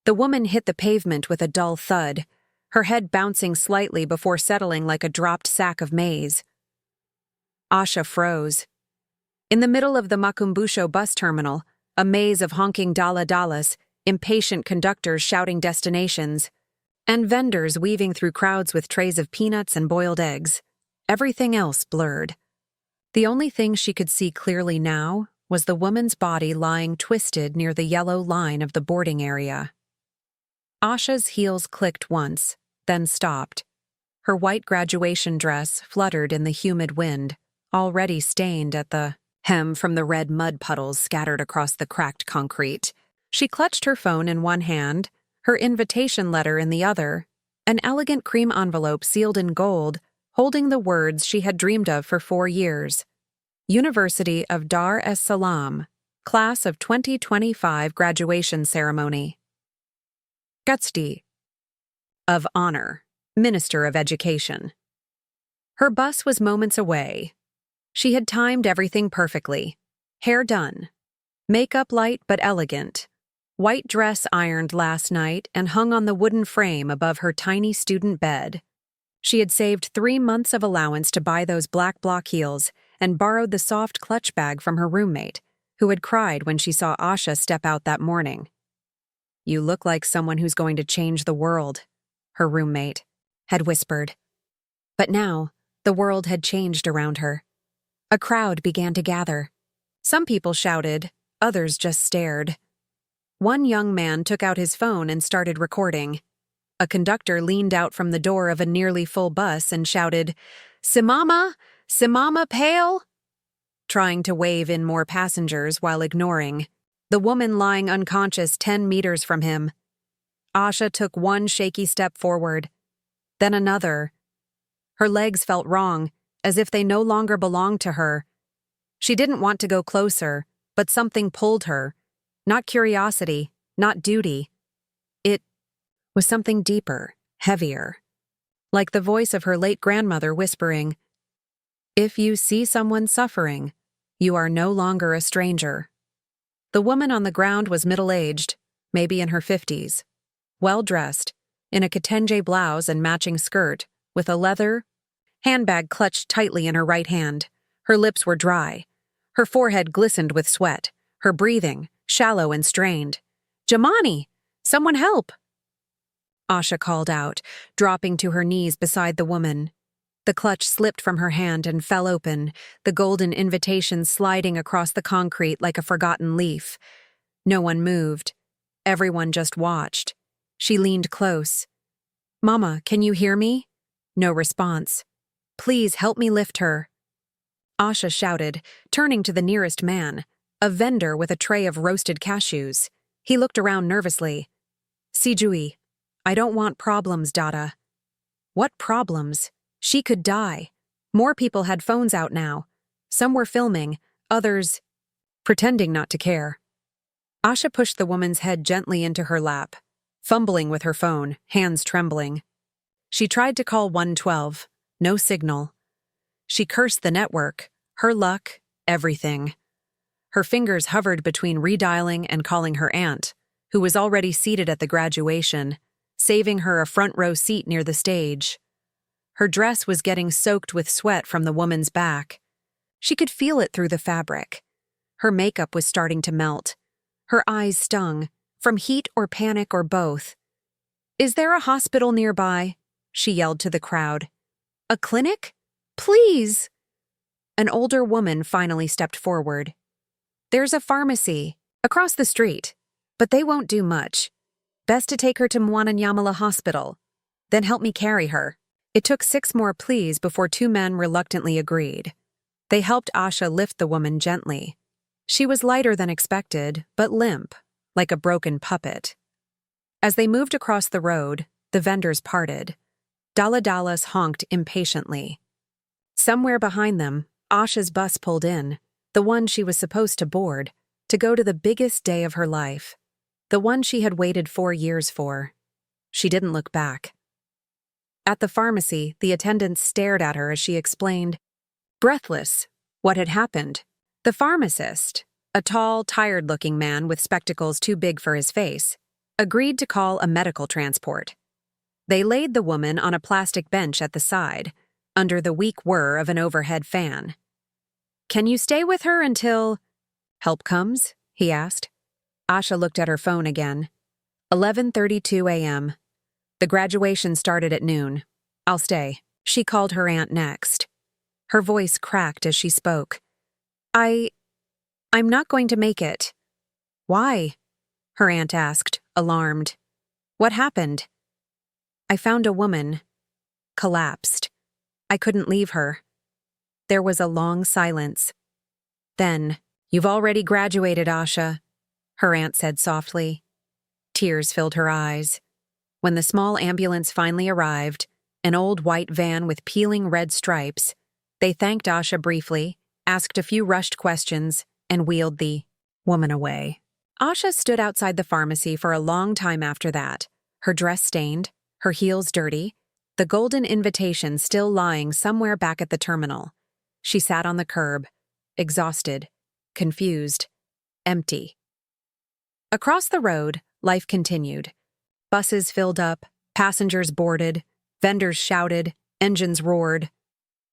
The woman hit the pavement with a dull thud, her head bouncing slightly before settling like a dropped sack of maize. Asha froze. In the middle of the Makumbusho bus terminal, a maze of honking dala-dalas, impatient conductors shouting destinations, and vendors weaving through crowds with trays of peanuts and boiled eggs. Everything else blurred. The only thing she could see clearly now was the woman's body lying twisted near the yellow line of the boarding area. Asha's heels clicked once, then stopped. Her white graduation dress fluttered in the humid wind, already stained at the hem from the red mud puddles scattered across the cracked concrete. She clutched her phone in one hand, her invitation letter in the other, an elegant cream envelope sealed in gold, holding the words she had dreamed of for 4 years. University of Dar es Salaam, Class of 2025 Graduation Ceremony. Gutsty. Of Honor, Minister of Education. Her bus was moments away. She had timed everything perfectly. Hair done. Makeup light but elegant. White dress ironed last night and hung on the wooden frame above her tiny student bed. She had saved 3 months of allowance to buy those black block heels and borrowed the soft clutch bag from her roommate, who had cried when she saw Asha step out that morning. "You look like someone who's going to change the world," her roommate had whispered. But now, the world had changed around her. A crowd began to gather. Some people shouted, others just stared. One young man took out his phone and started recording. A conductor leaned out from the door of a nearly full bus and shouted, "Simama! Simama Pale!" trying to wave in more passengers while ignoring the woman lying unconscious 10 meters from him. Asha took one shaky step forward, then another. Her legs felt wrong, as if they no longer belonged to her. She didn't want to go closer, but something pulled her. Not curiosity, not duty. It was something deeper, heavier. Like the voice of her late grandmother whispering, "If you see someone suffering, you are no longer a stranger." The woman on the ground was middle-aged, maybe in her 50s. Well-dressed, in a kitenge blouse and matching skirt, with a leather handbag clutched tightly in her right hand. Her lips were dry. Her forehead glistened with sweat, her breathing shallow and strained. "Jamani! Someone help!" Asha called out, dropping to her knees beside the woman. The clutch slipped from her hand and fell open, the golden invitation sliding across the concrete like a forgotten leaf. No one moved. Everyone just watched. She leaned close. "Mama, can you hear me?" No response. "Please help me lift her." Asha shouted, turning to the nearest man, a vendor with a tray of roasted cashews. He looked around nervously. "Sijui, I don't want problems, Dada." What problems? She could die. More people had phones out now. Some were filming, others pretending not to care. Asha pushed the woman's head gently into her lap, fumbling with her phone, hands trembling. She tried to call 112. No signal. She cursed the network, her luck, everything. Her fingers hovered between redialing and calling her aunt, who was already seated at the graduation, saving her a front row seat near the stage. Her dress was getting soaked with sweat from the woman's back. She could feel it through the fabric. Her makeup was starting to melt. Her eyes stung, from heat or panic or both. "Is there a hospital nearby?" she yelled to the crowd. "A clinic? Please!" An older woman finally stepped forward. "There's a pharmacy across the street, but they won't do much. Best to take her to Mwananyamala Hospital. Then help me carry her." It took 6 more pleas before 2 men reluctantly agreed. They helped Asha lift the woman gently. She was lighter than expected, but limp, like a broken puppet. As they moved across the road, the vendors parted. Dala-dalas honked impatiently. Somewhere behind them, Asha's bus pulled in, the one she was supposed to board, to go to the biggest day of her life, the one she had waited 4 years for. She didn't look back. At the pharmacy, the attendant stared at her as she explained, breathless, what had happened. The pharmacist, a tall, tired-looking man with spectacles too big for his face, agreed to call a medical transport. They laid the woman on a plastic bench at the side, under the weak whir of an overhead fan. "Can you stay with her until help comes?" he asked. Asha looked at her phone again. 11:32 a.m. The graduation started at noon. "I'll stay." She called her aunt next. Her voice cracked as she spoke. I'm not going to make it." "Why?" her aunt asked, alarmed. "What happened?" "I found a woman. Collapsed. I couldn't leave her." There was a long silence. Then, "You've already graduated, Asha," her aunt said softly. Tears filled her eyes. When the small ambulance finally arrived, an old white van with peeling red stripes, they thanked Asha briefly, asked a few rushed questions, and wheeled the woman away. Asha stood outside the pharmacy for a long time after that, her dress stained, her heels dirty, the golden invitation still lying somewhere back at the terminal. She sat on the curb, exhausted, confused, empty. Across the road, life continued. Buses filled up, passengers boarded, vendors shouted, engines roared.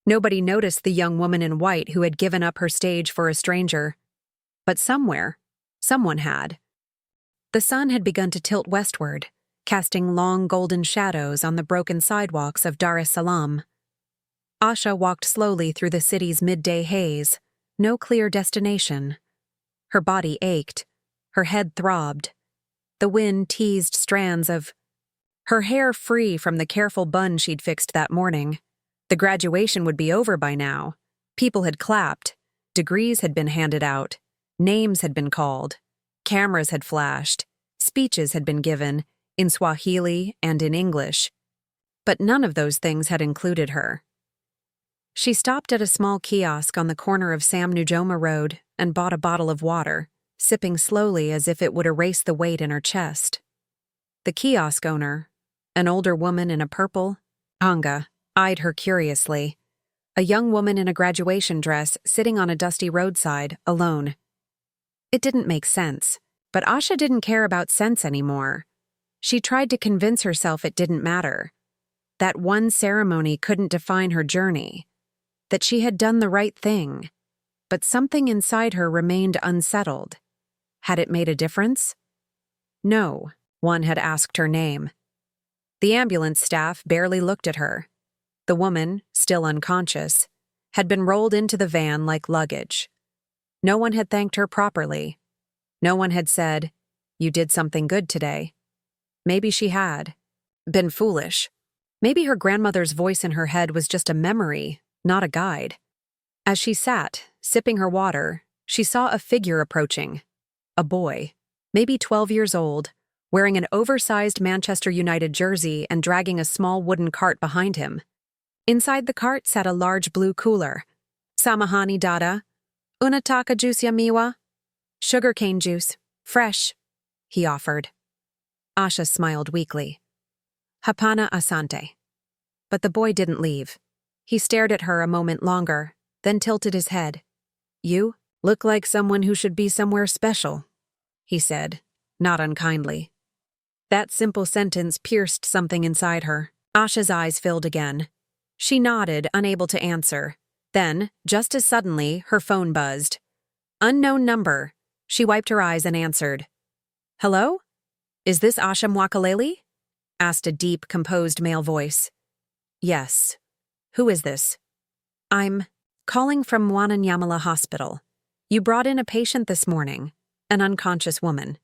Nobody noticed the young woman in white who had given up her stage for a stranger. But somewhere, someone had. The sun had begun to tilt westward, casting long golden shadows on the broken sidewalks of Dar es Salaam. Asha walked slowly through the city's midday haze, no clear destination. Her body ached, her head throbbed. The wind teased strands of her hair free from the careful bun she'd fixed that morning. The graduation would be over by now. People had clapped, degrees had been handed out, names had been called, cameras had flashed, speeches had been given, in Swahili and in English. But none of those things had included her. She stopped at a small kiosk on the corner of Sam Nujoma Road and bought a bottle of water, sipping slowly as if it would erase the weight in her chest. The kiosk owner, an older woman in a purple anga, eyed her curiously. A young woman in a graduation dress sitting on a dusty roadside, alone. It didn't make sense, but Asha didn't care about sense anymore. She tried to convince herself it didn't matter. That one ceremony couldn't define her journey. That she had done the right thing. But something inside her remained unsettled. Had it made a difference? No, one had asked her name. The ambulance staff barely looked at her. The woman, still unconscious, had been rolled into the van like luggage. No one had thanked her properly. No one had said, "You did something good today." Maybe she had. Been foolish. Maybe her grandmother's voice in her head was just a memory, not a guide. As she sat, sipping her water, she saw a figure approaching. A boy, maybe 12 years old, wearing an oversized Manchester United jersey and dragging a small wooden cart behind him. Inside the cart sat a large blue cooler. "Samahani dada, unataka juice ya miwa?" "Sugarcane juice, fresh," he offered. Asha smiled weakly. "Hapana asante." But the boy didn't leave. He stared at her a moment longer, then tilted his head. "You look like someone who should be somewhere special," he said, not unkindly. That simple sentence pierced something inside her. Asha's eyes filled again. She nodded, unable to answer. Then, just as suddenly, her phone buzzed. "Unknown number." She wiped her eyes and answered. "Hello? Is this Asha Mwakaleli?" asked a deep, composed male voice. "Yes. Who is this?" "I'm calling from Wananyamala Hospital. You brought in a patient this morning, an unconscious woman.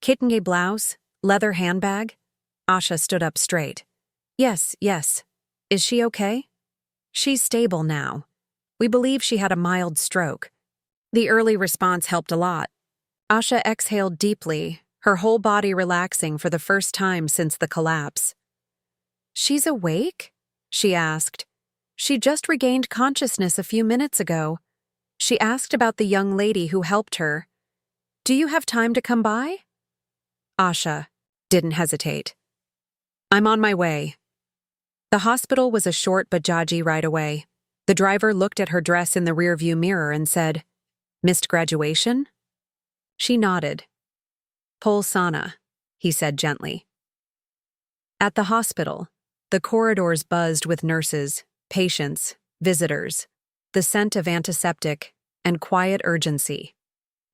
Kitenge blouse, leather handbag." Asha stood up straight. Yes. Is she okay?" "She's stable now. We believe she had a mild stroke." The early response helped a lot. Asha exhaled deeply, her whole body relaxing for the first time since the collapse. "She's awake?" she asked. "She just regained consciousness a few minutes ago." She asked about the young lady who helped her. "Do you have time to come by?" Asha didn't hesitate. "I'm on my way." The hospital was a short Bajaji ride away. The driver looked at her dress in the rearview mirror and said, "Missed graduation?" She nodded. "Pol sana," he said gently. At the hospital, the corridors buzzed with nurses, patients, visitors, the scent of antiseptic, and quiet urgency.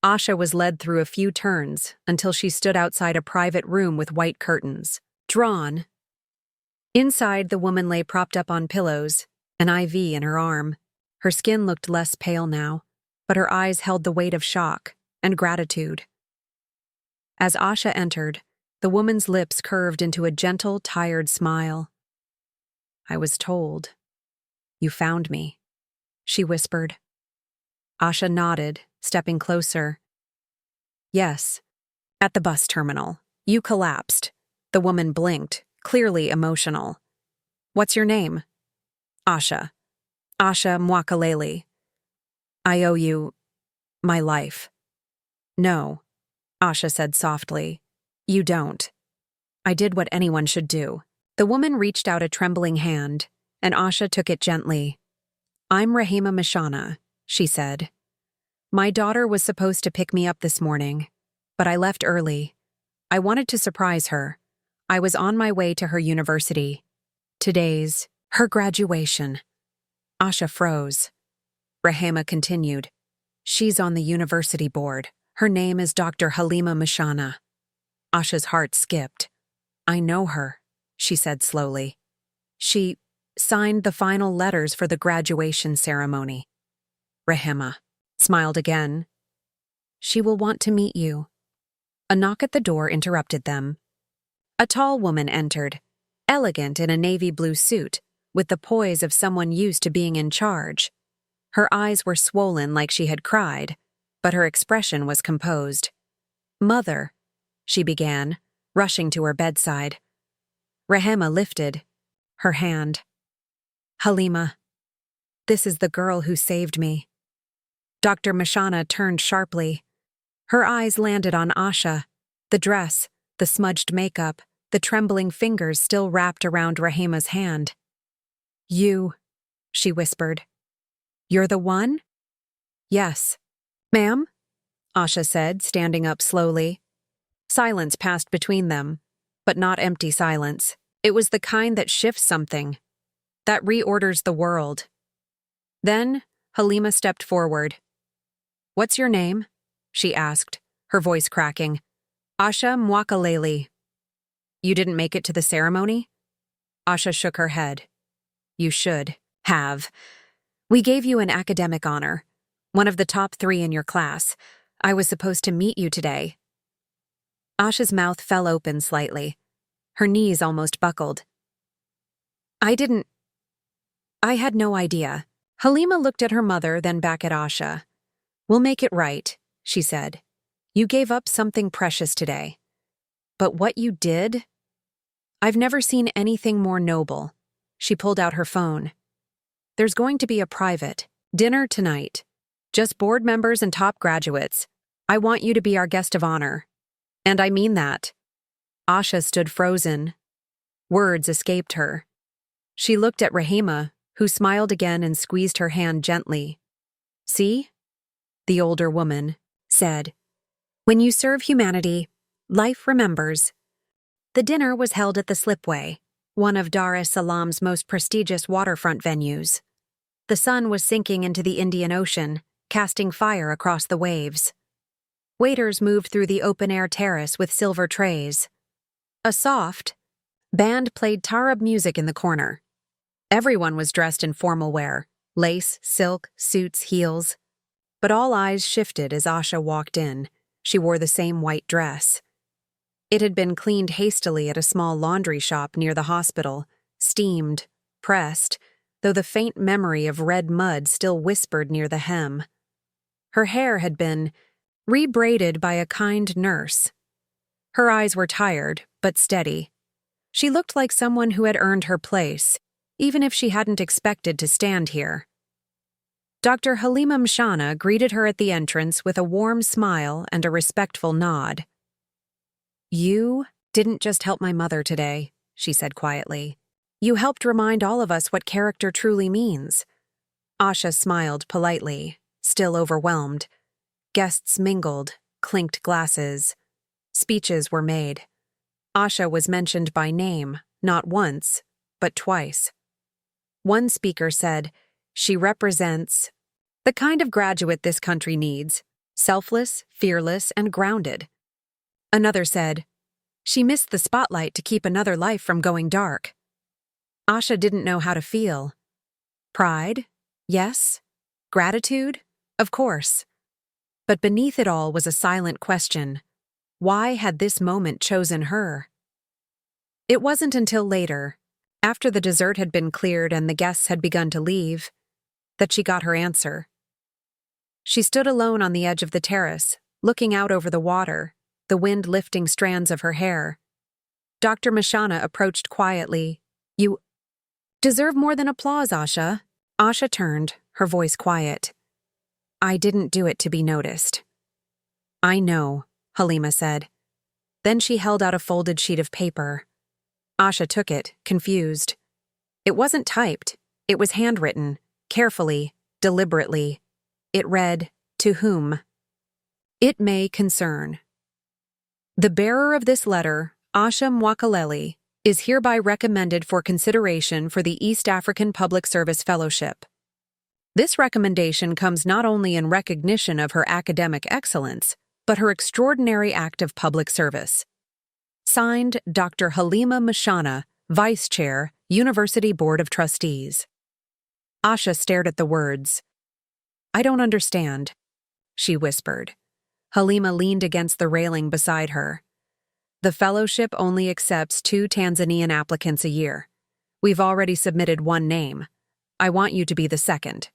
Asha was led through a few turns until she stood outside a private room with white curtains, drawn. Inside, the woman lay propped up on pillows, an IV in her arm. Her skin looked less pale now, but her eyes held the weight of shock and gratitude. As Asha entered, the woman's lips curved into a gentle, tired smile. "I was told. You found me," she whispered. Asha nodded, stepping closer. "Yes. At the bus terminal. You collapsed." The woman blinked, clearly emotional. "What's your name?" "Asha. Asha Mwakaleli. I owe you my life." "No," Asha said softly. "You don't. I did what anyone should do." The woman reached out a trembling hand, and Asha took it gently. "I'm Rahima Mishana," she said. "My daughter was supposed to pick me up this morning, but I left early. I wanted to surprise her. I was on my way to her university. Today's her graduation." Asha froze. Rahima continued. "She's on the university board. Her name is Dr. Halima Mishana." Asha's heart skipped. "I know her," she said slowly. "She signed the final letters for the graduation ceremony." Rahima smiled again. "She will want to meet you." A knock at the door interrupted them. A tall woman entered, elegant in a navy blue suit, with the poise of someone used to being in charge. Her eyes were swollen like she had cried, but her expression was composed. "Mother," she began, rushing to her bedside. Rahima lifted her hand. "Halima, this is the girl who saved me." Dr. Mishana turned sharply. Her eyes landed on Asha, the dress, the smudged makeup, the trembling fingers still wrapped around Rahima's hand. "You," she whispered. "You're the one?" "Yes." "Ma'am?" Asha said, standing up slowly. Silence passed between them, but not empty silence. It was the kind that shifts something, that reorders the world. Then, Halima stepped forward. "What's your name?" she asked, her voice cracking. "Asha Mwakaleli." "You didn't make it to the ceremony?" Asha shook her head. "You should have. We gave you an academic honor, one of the top 3 in your class. I was supposed to meet you today." Asha's mouth fell open slightly. Her knees almost buckled. I had no idea." Halima looked at her mother, then back at Asha. "We'll make it right," she said. "You gave up something precious today. But what you did? I've never seen anything more noble." She pulled out her phone. "There's going to be a private dinner tonight. Just board members and top graduates. I want you to be our guest of honor. And I mean that." Asha stood frozen. Words escaped her. She looked at Rahima, who smiled again and squeezed her hand gently. "See?" the older woman said. "When you serve humanity, life remembers." The dinner was held at the Slipway, one of Dar es Salaam's most prestigious waterfront venues. The sun was sinking into the Indian Ocean, casting fire across the waves. Waiters moved through the open-air terrace with silver trays. A soft band played taarab music in the corner. Everyone was dressed in formal wear, lace, silk, suits, heels. But all eyes shifted as Asha walked in. She wore the same white dress. It had been cleaned hastily at a small laundry shop near the hospital, steamed, pressed, though the faint memory of red mud still whispered near the hem. Her hair had been rebraided by a kind nurse. Her eyes were tired, but steady. She looked like someone who had earned her place, even if she hadn't expected to stand here. Dr. Halima Mshana greeted her at the entrance with a warm smile and a respectful nod. "You didn't just help my mother today," she said quietly. "You helped remind all of us what character truly means." Asha smiled politely, still overwhelmed. Guests mingled, clinked glasses. Speeches were made. Asha was mentioned by name, not once, but twice. One speaker said, "She represents the kind of graduate this country needs, selfless, fearless, and grounded." Another said, "She missed the spotlight to keep another life from going dark." Asha didn't know how to feel. Pride? Yes. Gratitude? Of course. But beneath it all was a silent question. Why had this moment chosen her? It wasn't until later, after the dessert had been cleared and the guests had begun to leave, that she got her answer. She stood alone on the edge of the terrace, looking out over the water, the wind lifting strands of her hair. Dr. Mashana approached quietly. "You deserve more than applause, Asha." Asha turned, her voice quiet. "I didn't do it to be noticed." "I know," Halima said. Then she held out a folded sheet of paper. Asha took it, confused. It wasn't typed. It was handwritten, carefully, deliberately. It read, "To whom it may concern. The bearer of this letter, Asha Mwakaleli, is hereby recommended for consideration for the East African Public Service Fellowship. This recommendation comes not only in recognition of her academic excellence, but her extraordinary act of public service. Signed, Dr. Halima Mashana, Vice Chair, University Board of Trustees." Asha stared at the words. "I don't understand," she whispered. Halima leaned against the railing beside her. "The fellowship only accepts 2 Tanzanian applicants a year. We've already submitted 1 name. I want you to be the second."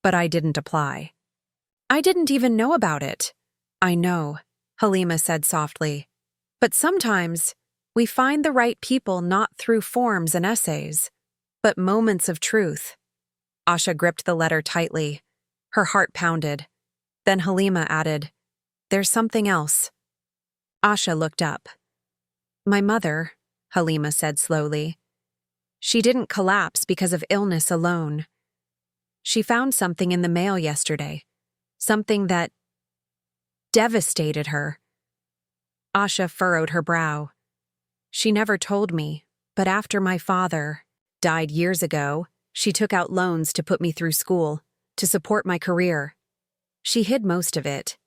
"But I didn't apply." "I didn't even know about it." "I know," Halima said softly. "But sometimes we find the right people not through forms and essays, but moments of truth." Asha gripped the letter tightly. Her heart pounded. Then Halima added, "There's something else." Asha looked up. "My mother," Halima said slowly. "She didn't collapse because of illness alone. She found something in the mail yesterday, something that devastated her." Asha furrowed her brow. "She never told me, but after my father died years ago, she took out loans to put me through school, to support my career. She hid most of it,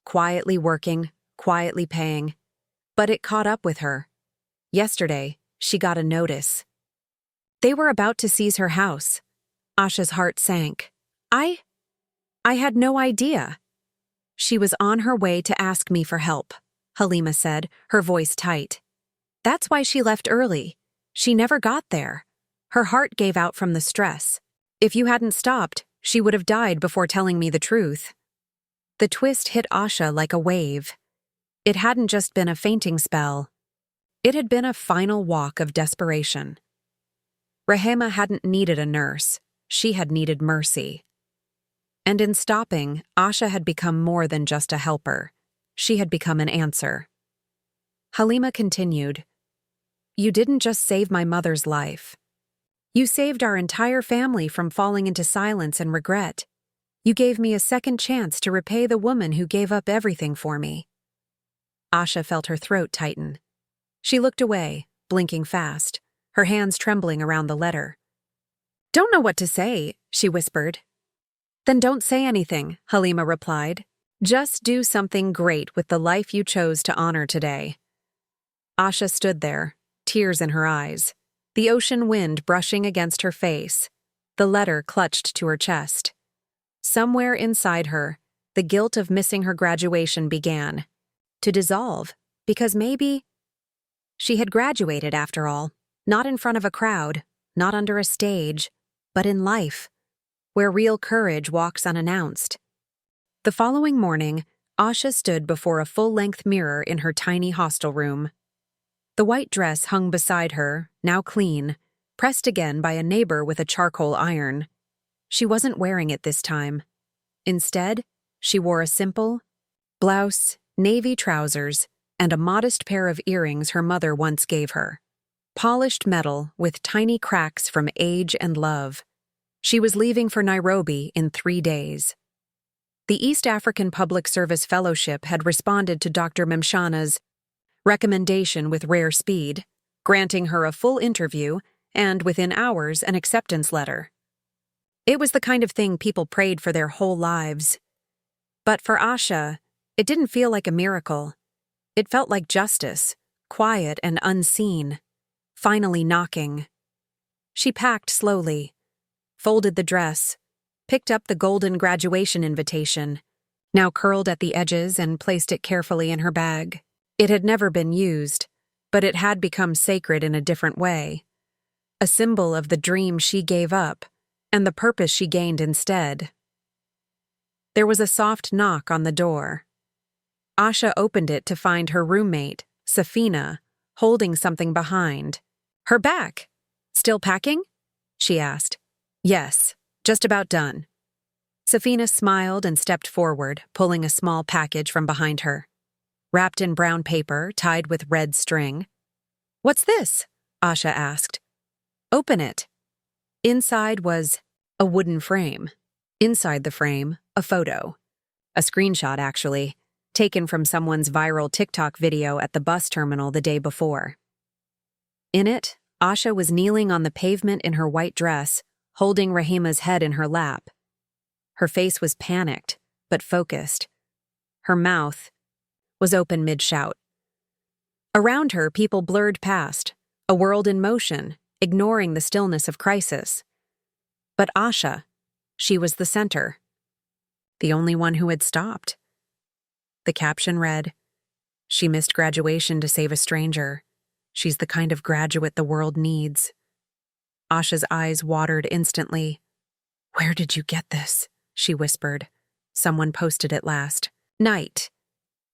quietly working, quietly paying, but it caught up with her. Yesterday, she got a notice. They were about to seize her house." Asha's heart sank. I had no idea." "She was on her way to ask me for help," Halima said, her voice tight. "That's why she left early. She never got there. Her heart gave out from the stress. If you hadn't stopped, she would have died before telling me the truth." The twist hit Asha like a wave. It hadn't just been a fainting spell. It had been a final walk of desperation. Rehema hadn't needed a nurse. She had needed mercy. And in stopping, Asha had become more than just a helper. She had become an answer. Halima continued, "You didn't just save my mother's life. You saved our entire family from falling into silence and regret. You gave me a second chance to repay the woman who gave up everything for me." Asha felt her throat tighten. She looked away, blinking fast, her hands trembling around the letter. "Don't know what to say," she whispered. "Then don't say anything," Halima replied. "Just do something great with the life you chose to honor today." Asha stood there, tears in her eyes, the ocean wind brushing against her face, the letter clutched to her chest. Somewhere inside her, the guilt of missing her graduation began to dissolve, because maybe she had graduated after all, not in front of a crowd, not under a stage, but in life, where real courage walks unannounced. The following morning, Asha stood before a full-length mirror in her tiny hostel room. The white dress hung beside her, now clean, pressed again by a neighbor with a charcoal iron. She wasn't wearing it this time. Instead, she wore a simple blouse, navy trousers, and a modest pair of earrings her mother once gave her. Polished metal with tiny cracks from age and love. She was leaving for Nairobi in 3 days. The East African Public Service Fellowship had responded to Dr. Mimshana's recommendation with rare speed, granting her a full interview and, within hours, an acceptance letter. It was the kind of thing people prayed for their whole lives. But for Asha, it didn't feel like a miracle. It felt like justice, quiet and unseen, finally knocking. She packed slowly, folded the dress, picked up the golden graduation invitation, now curled at the edges, and placed it carefully in her bag. It had never been used, but it had become sacred in a different way, a symbol of the dream she gave up and the purpose she gained instead. There was a soft knock on the door. Asha opened it to find her roommate, Safina, holding something behind. "Her back! Still packing?" she asked. "Yes, just about done." Safina smiled and stepped forward, pulling a small package from behind her. Wrapped in brown paper, tied with red string. "What's this?" Asha asked. "Open it." Inside was a wooden frame. Inside the frame, a photo. A screenshot, actually, taken from someone's viral TikTok video at the bus terminal the day before. In it, Asha was kneeling on the pavement in her white dress, holding Rahima's head in her lap. Her face was panicked, but focused. Her mouth was open mid-shout. Around her, people blurred past, a world in motion, ignoring the stillness of crisis. But Asha, she was the center. The only one who had stopped. The caption read, "She missed graduation to save a stranger. She's the kind of graduate the world needs." Asha's eyes watered instantly. "Where did you get this?" she whispered. Someone posted it last night.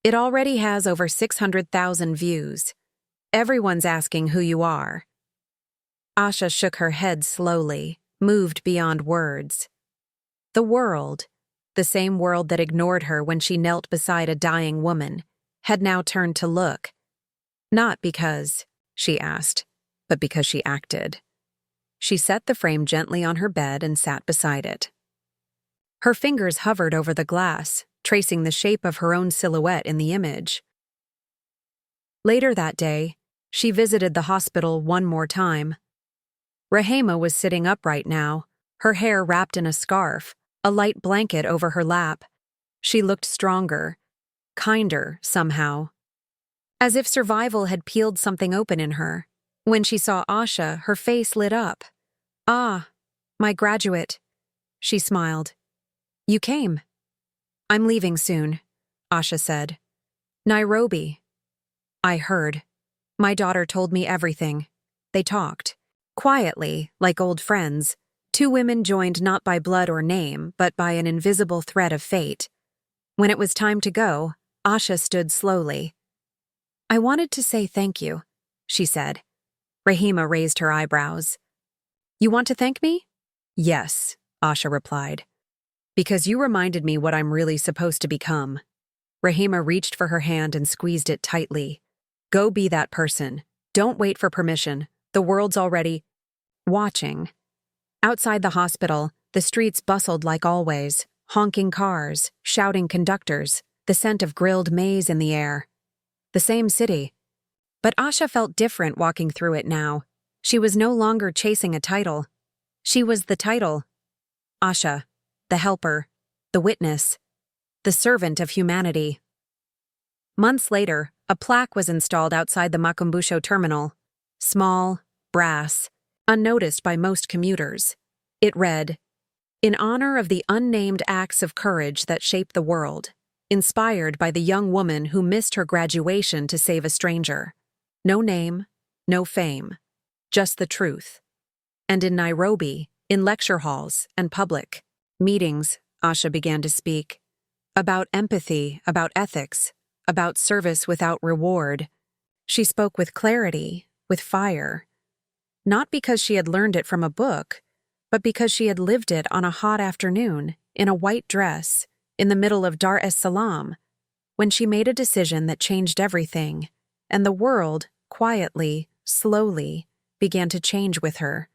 "It already has over 600,000 views. Everyone's asking who you are." Asha shook her head slowly, moved beyond words. The world, the same world that ignored her when she knelt beside a dying woman, had now turned to look. Not because she asked, but because she acted. She set the frame gently on her bed and sat beside it. Her fingers hovered over the glass, tracing the shape of her own silhouette in the image. Later that day, she visited the hospital one more time. Rahima was sitting upright now, her hair wrapped in a scarf, a light blanket over her lap. She looked stronger, kinder somehow. As if survival had peeled something open in her. When she saw Asha, her face lit up. "Ah, my graduate," she smiled. "You came." "I'm leaving soon," Asha said. "Nairobi." "I heard. My daughter told me everything." They talked. Quietly, like old friends, two women joined not by blood or name, but by an invisible thread of fate. When it was time to go, Asha stood slowly. "I wanted to say thank you," she said. Rahima raised her eyebrows. "You want to thank me?" "Yes," Asha replied. "Because you reminded me what I'm really supposed to become." Rahima reached for her hand and squeezed it tightly. "Go be that person. Don't wait for permission. The world's already watching." Outside the hospital, the streets bustled like always, honking cars, shouting conductors, the scent of grilled maize in the air. The same city. But Asha felt different walking through it now. She was no longer chasing a title. She was the title. Asha, the helper, the witness, the servant of humanity. Months later, a plaque was installed outside the Makumbusho terminal. Small, brass, unnoticed by most commuters. It read, "In honor of the unnamed acts of courage that shape the world, inspired by the young woman who missed her graduation to save a stranger. No name, no fame, just the truth." And in Nairobi, in lecture halls and public meetings, Asha began to speak. About empathy, about ethics, about service without reward. She spoke with clarity, with fire. Not because she had learned it from a book, but because she had lived it on a hot afternoon, in a white dress, in the middle of Dar es Salaam, when she made a decision that changed everything, and the world, quietly, slowly, began to change with her.